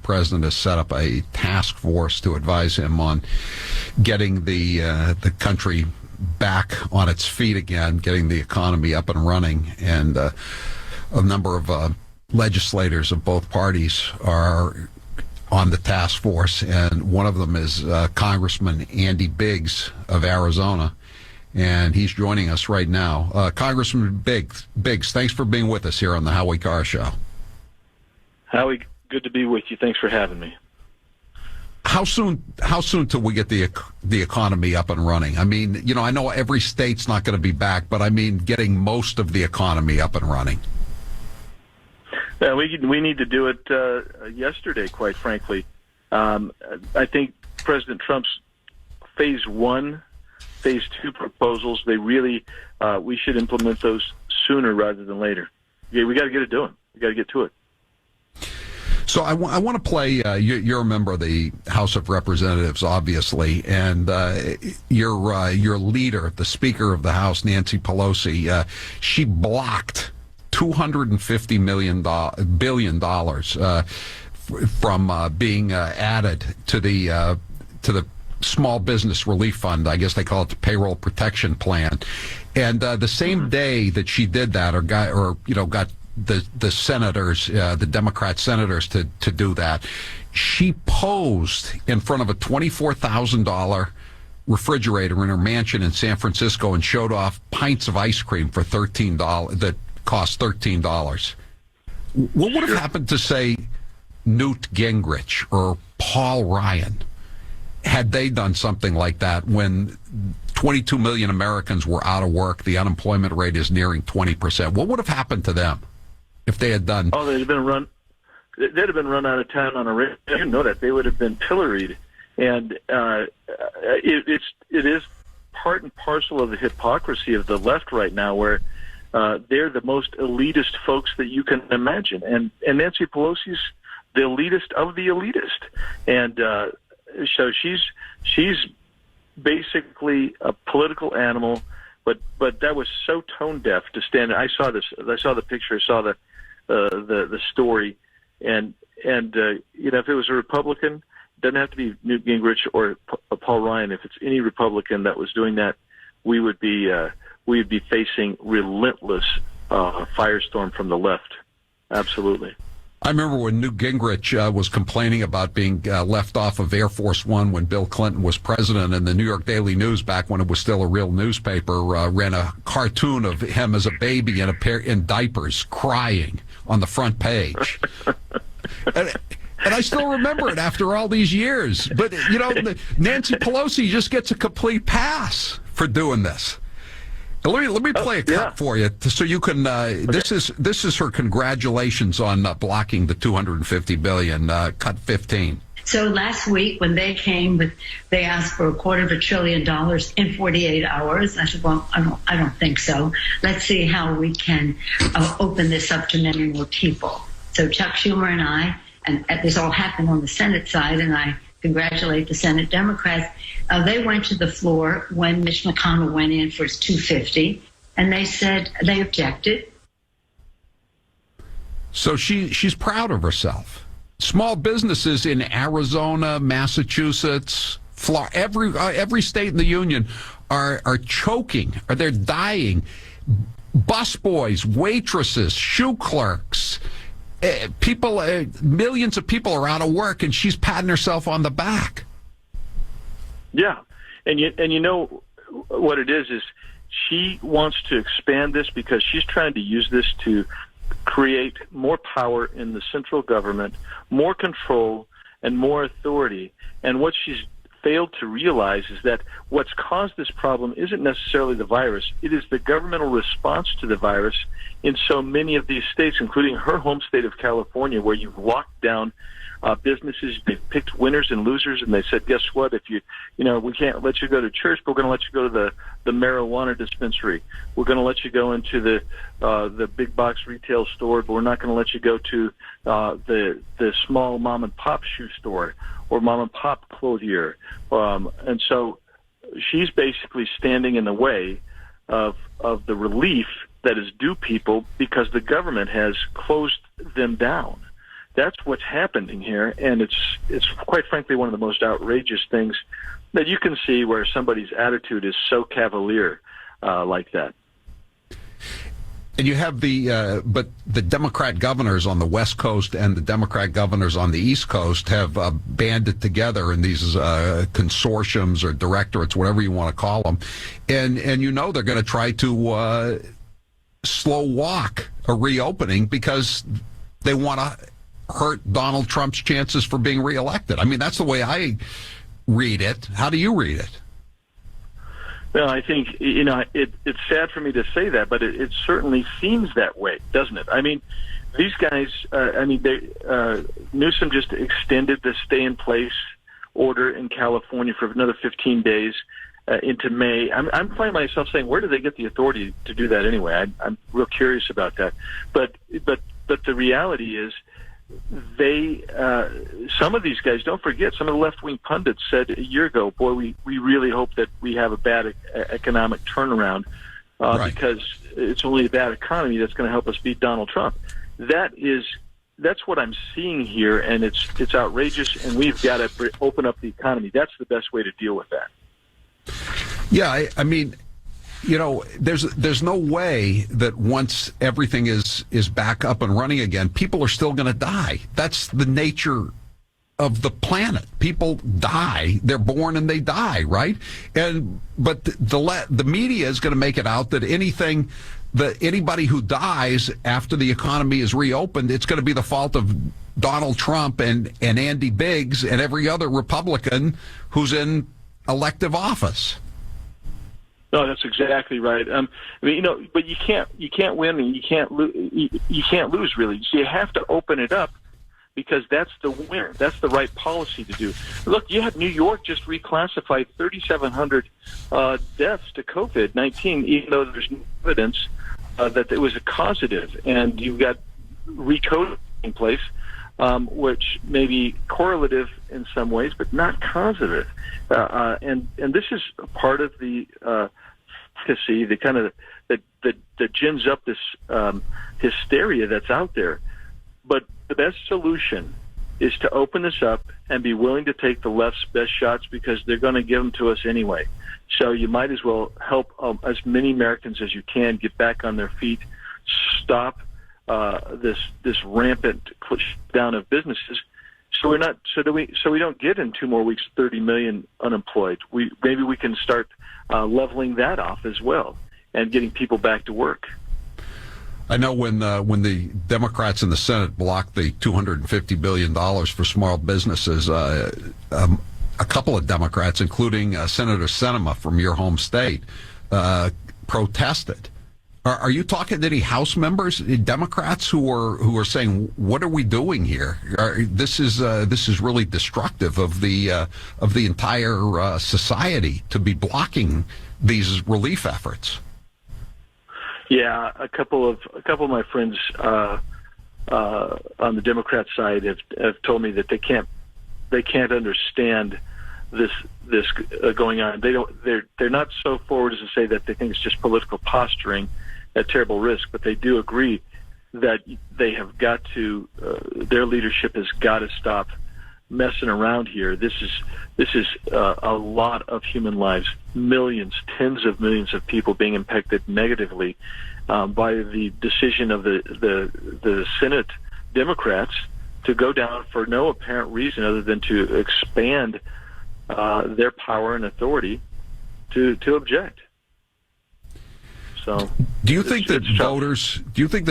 president has set up a task force to advise him on getting the country back on its feet again, getting the economy up and running. And a number of legislators of both parties are on the task force, and one of them is Congressman Andy Biggs of Arizona, and he's joining us right now. Congressman Biggs, thanks for being with us here on the Howie Carr Show. Howie, good to be with you. Thanks for having me. How soon till we get the economy up and running? I mean, I know every state's not going to be back, but I mean getting most of the economy up and running. Yeah, we need to do it yesterday, quite frankly. I think President Trump's phase 1, phase 2 proposals, they really, we should implement those sooner rather than later. Yeah, we got to get it doing. We got to get to it. So I want to play, you're a member of the House of Representatives, obviously, and your leader, the Speaker of the House, Nancy Pelosi, she blocked $250 billion from being added to the Small Business Relief Fund. I guess they call it the Payroll Protection Plan. And the same day that she did that, got the senators, the Democrat senators, to do that, she posed in front of a $24,000 refrigerator in her mansion in San Francisco and showed off pints of ice cream for $13 that cost $13. What would have happened to, say, Newt Gingrich or Paul Ryan had they done something like that when 22 million Americans were out of work? The unemployment rate is nearing 20%. What would have happened to them if they had done? Oh, they'd have been run out of town on a rail. You know that they would have been pilloried, and it is part and parcel of the hypocrisy of the left right now, where they're the most elitist folks that you can imagine, and Nancy Pelosi's the elitist of the elitist, and so she's basically a political animal. But that was so tone deaf to stand. I saw this. I saw the picture. I saw the story, and if it was a Republican, it doesn't have to be Newt Gingrich or Paul Ryan. If it's any Republican that was doing that, we would be facing relentless firestorm from the left. Absolutely. I remember when Newt Gingrich was complaining about being left off of Air Force One when Bill Clinton was president, and the New York Daily News, back when it was still a real newspaper, ran a cartoon of him as a baby in diapers crying on the front page. And I still remember it after all these years. But, Nancy Pelosi just gets a complete pass for doing this. Let me play a cut for you so you can. This is her congratulations on blocking the $250 billion. Cut 15. So last week when they came they asked for $250 billion in 48 hours. I said, well, I don't think so. Let's see how we can open this up to many more people. So Chuck Schumer and I, and this all happened on the Senate side, and I congratulate the Senate Democrats. They went to the floor when Mitch McConnell went in for his $250, and they said they objected. So she's proud of herself. Small businesses in Arizona, Massachusetts, Florida, every state in the union are choking, or they're dying. Busboys, waitresses, shoe clerks. People, millions of people are out of work, and she's patting herself on the back. Yeah, and you know what it is she wants to expand this because she's trying to use this to create more power in the central government, more control, and more authority. And what she's failed to realize is that what's caused this problem isn't necessarily the virus. It is the governmental response to the virus in so many of these states, including her home state of California, where you've locked down businesses. They've picked winners and losers, and they said, guess what? If we can't let you go to church, but we're going to let you go to the marijuana dispensary. We're going to let you go into the big box retail store, but we're not going to let you go to the small mom and pop shoe store or mom and pop clothier. And so she's basically standing in the way of the relief that is due people because the government has closed them down. That's what's happening here, and it's quite frankly one of the most outrageous things that you can see, where somebody's attitude is so cavalier like that. And you have but the Democrat governors on the West Coast and the Democrat governors on the East Coast have banded together in these consortiums or directorates, whatever you want to call them, and they're going to try to slow walk a reopening because they want to hurt Donald Trump's chances for being reelected. I mean, that's the way I read it. How do you read it? Well, I think, it's sad for me to say that, but it certainly seems that way, doesn't it? I mean, these guys, Newsom just extended the stay-in-place order in California for another 15 days into May. I'm finding myself saying, where do they get the authority to do that anyway? I'm real curious about that. But the reality is, some of these guys, don't forget, some of the left-wing pundits said a year ago, boy, we really hope that we have a bad economic turnaround right, because it's only a bad economy that's going to help us beat Donald Trump. That's what I'm seeing here, and it's outrageous, and we've got to open up the economy. That's the best way to deal with that. Yeah, I mean, there's no way that once everything is back up and running again, people are still going to die. That's the nature of the planet. People die. They're born and they die, right? But the media is going to make it out that anybody who dies after the economy is reopened, it's going to be the fault of Donald Trump and Andy Biggs and every other Republican who's in elective office. No, that's exactly right. But you can't win and you can't lose really. So you have to open it up because that's the winner. That's the right policy to do. Look, you had New York just reclassified 3,700 deaths to COVID-19, even though there's no evidence that it was a causative, and you've got recoding in place, which may be correlative in some ways, but not causative. And this is part of the efficacy, the kind of that gins up this hysteria that's out there. But the best solution is to open this up and be willing to take the left's best shots because they're going to give them to us anyway. So you might as well help as many Americans as you can get back on their feet, stop this rampant push down of businesses. So we don't get in 2 more weeks 30 million unemployed. Maybe we can start leveling that off as well and getting people back to work. I know when the Democrats in the Senate blocked the $250 billion for small businesses, a couple of Democrats, including Senator Sinema from your home state, protested. Are you talking to any House members, Democrats, who are saying, "What are we doing here? This is really destructive of the entire society to be blocking these relief efforts"? Yeah, a couple of my friends on the Democrat side have told me that they can't understand this going on. They're not so forward as to say that they think it's just political posturing at terrible risk, but they do agree that they have got to their leadership has got to stop messing around here. This is a lot of human lives, millions, tens of millions of people being impacted negatively by the decision of the Senate Democrats to go down for no apparent reason other than to expand their power and authauthority to object. So, do you think that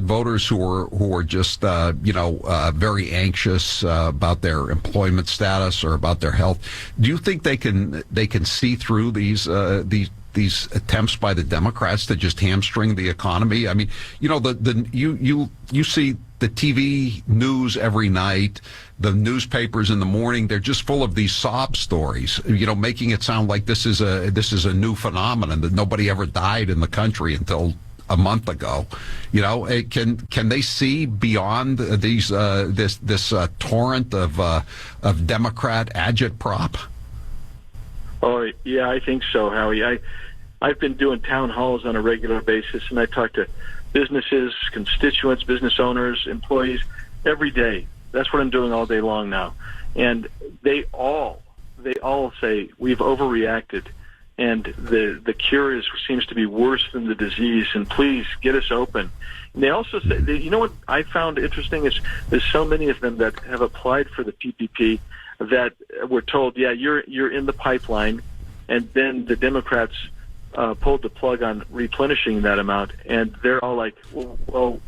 voters who are just very anxious about their employment status or about their health, do you think they can see through these attempts by the Democrats to just hamstring the economy? I mean, you see the TV news every night, the newspapers in the morning, they're just full of these sob stories, making it sound like this is a new phenomenon, that nobody ever died in the country until a month ago. Can they see beyond these this torrent of Democrat agitprop? Oh yeah, I think so, Howie. I've been doing town halls on a regular basis, and I talk to businesses, constituents, business owners, employees every day. That's what I'm doing all day long now. And they all say we've overreacted, and the cure seems to be worse than the disease, and please get us open. And they also say, you know what I found interesting is there's so many of them that have applied for the PPP that were told, yeah, you're in the pipeline, and then the Democrats pulled the plug on replenishing that amount, and they're all like, well,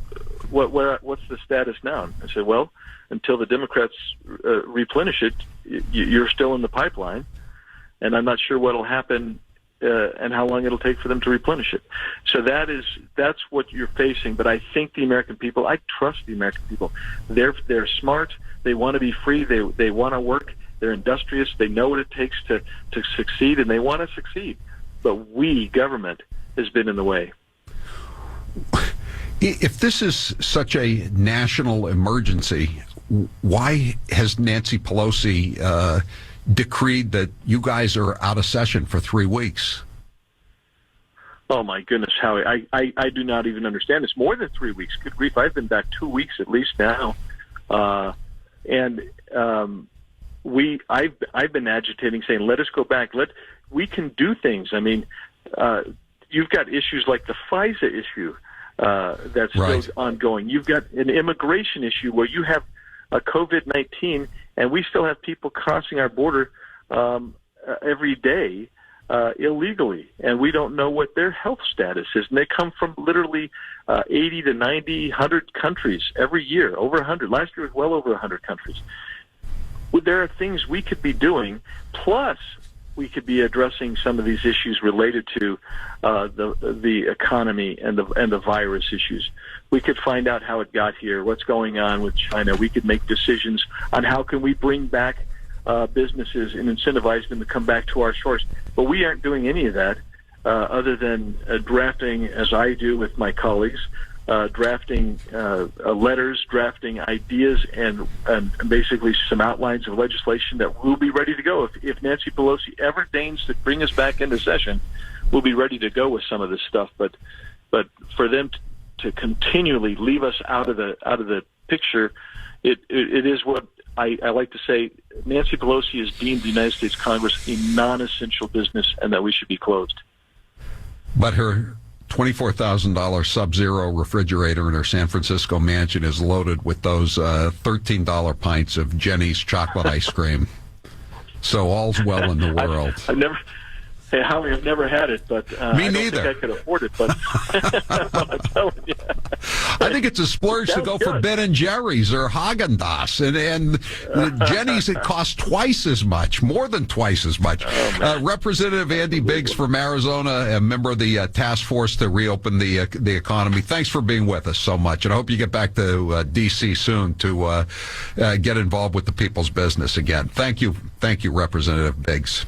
what's the status now? I said, well, until the Democrats replenish it, you're still in the pipeline, and I'm not sure what'll happen and how long it'll take for them to replenish it. So that's what you're facing. But I think the American people, I trust the American people. They're smart. They want to be free. They want to work. They're industrious. They know what it takes to succeed, and they want to succeed. But we, government, has been in the way. If this is such a national emergency, why has Nancy Pelosi decreed that you guys are out of session for 3 weeks? Oh, my goodness, Howie. I do not even understand. It's more than 3 weeks. Good grief. I've been back 2 weeks at least now. I've been agitating, saying, let us go back. We can do things. I mean, you've got issues like the FISA issue that's still ongoing. You've got an immigration issue where you have a COVID-19, and we still have people crossing our border every day illegally, and we don't know what their health status is. And they come from literally 80 to 90, 100 countries every year, over 100. Last year was well over 100 countries. Well, there are things we could be doing, plus we could be addressing some of these issues related to the economy and the virus issues. We could find out how it got here, what's going on with China. We could make decisions on how can we bring back businesses and incentivize them to come back to our shores. But we aren't doing any of that other than drafting, as I do with my colleagues, drafting letters, drafting ideas, and basically some outlines of legislation that will be ready to go. If Nancy Pelosi ever deigns to bring us back into session, we'll be ready to go with some of this stuff. But for them to continually leave us out of the picture, it is what I like to say. Nancy Pelosi has deemed the United States Congress a non-essential business, and that we should be closed. But her $24,000 Sub-Zero refrigerator in her San Francisco mansion is loaded with those $13 pints of Jenny's chocolate ice cream. So all's well in the world. Hey, Howie, I've never had it, but Me I don't neither. think I could afford it. But I'm telling you, I think it's a splurge to go for Ben and Jerry's or Haagen-Dazs, and Jenny's it costs twice as much, more than twice as much. Representative Andy Biggs from Arizona, a member of the task force to reopen the economy. Thanks for being with us so much, and I hope you get back to D.C. soon to get involved with the people's business again. Thank you, Representative Biggs.